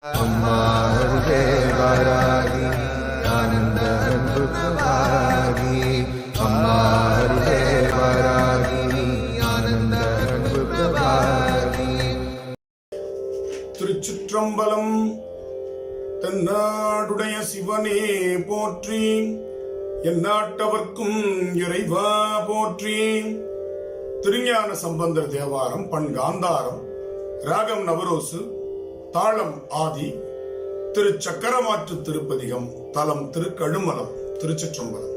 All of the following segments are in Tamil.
அம்மா அருகே வாராகி ஆனந்த அன்பு பிரபாகி அம்மா அருகே வாராகி ஆனந்த அன்பு பிரபாகி. திருச்சிற்றம்பலம். தென்னாடுடைய சிவனே போற்றி, எந்நாட்டவர்க்கும் இறைவா போற்றி. திருஞான சம்பந்தர் தேவாரம், பண் காந்தாரம், ராகம் நவரோசு, தாளம் ஆதி, திரு சக்கரமாற்று திருப்பதிகம், தலம் திருக்கழுமலம். திருச்சிற்றம்பலம்.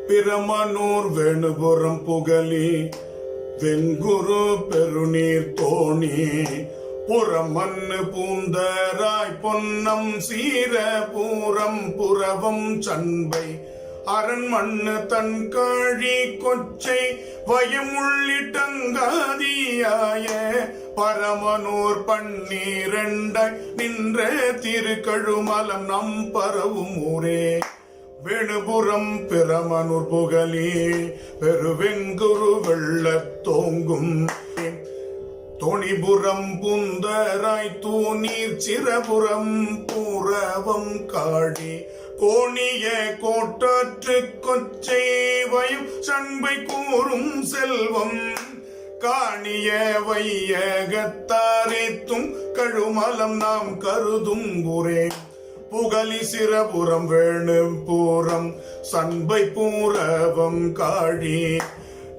பிரமனூர் வேணுபுரம் புகழி வெங்குரு பெருநீர் தோணி புறமண்ணு பூந்தராய் பொன்னம் சீர பூரம் புறவம் சண்பை அரண்மண்ணு தன் காழி கொச்சை வயமுள்ளிட்டங்காதியாய பரமனூர் பன்னிரண்டாய் நின்ற திருக்கழுமலம் நம் பரவும் ஊரே. வேணுபுரம் பிரமனூர் புகழி பெருவெங்குரு வெள்ளத் தோங்கும் தோணிபுரம் புந்தராய் தூநீர் சிரபுரம் புறவம் காடி கோணிய கோட்டாற்று கொச்சை வயம் சண்பை கூறும் செல்வம் காணிய வையகத்தாரேத்தும் கழுமலம் நாம் கருதும் ஊரே. புகழி சிரபுரம் வேணுபுரம் சண்பை பூரவம் காழி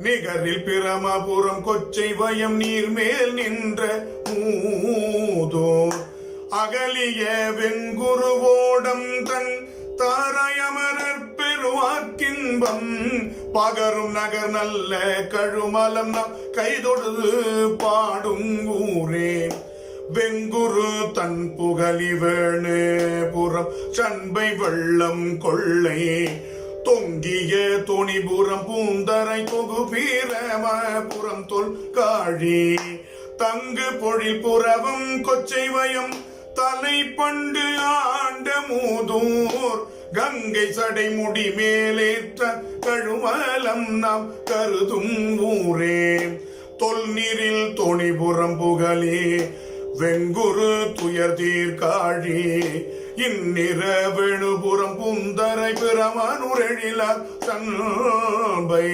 நிகரில் பிரமபுரம் கொச்சை வயம் நீர்மேல் நின்ற மூதோர் அகலிய வெங்குருவோடம் தன் தாராயமரர் பெருவாக்கின்பம் பகரும் நகர் நல்ல கழுமலம் நாம் கைதொடுது பாடும் ஊரே. வெங்குரு தன் புகழி வேணுபுரம் சண்பை வெள்ளம் கொள்ளை தொங்கிய தோணிபுரம் பூந்தரை தொகு பீரமபுரம் தொல் காழி தங்கு பொழில் புறவம் கொச்சை வயம் தலை பண்டு ஆண்ட மூதூர் கங்கை சடை முடி மேலேற்ற கழுமலம் நாம் கருதும் ஊரே. தொல்நீரில் தோணிபுரம் புகழி வெங்குரு துயர் தீர்காழி இந்நிற வேணுபுரம் புந்தரை பிரமனுரெழில சண்பை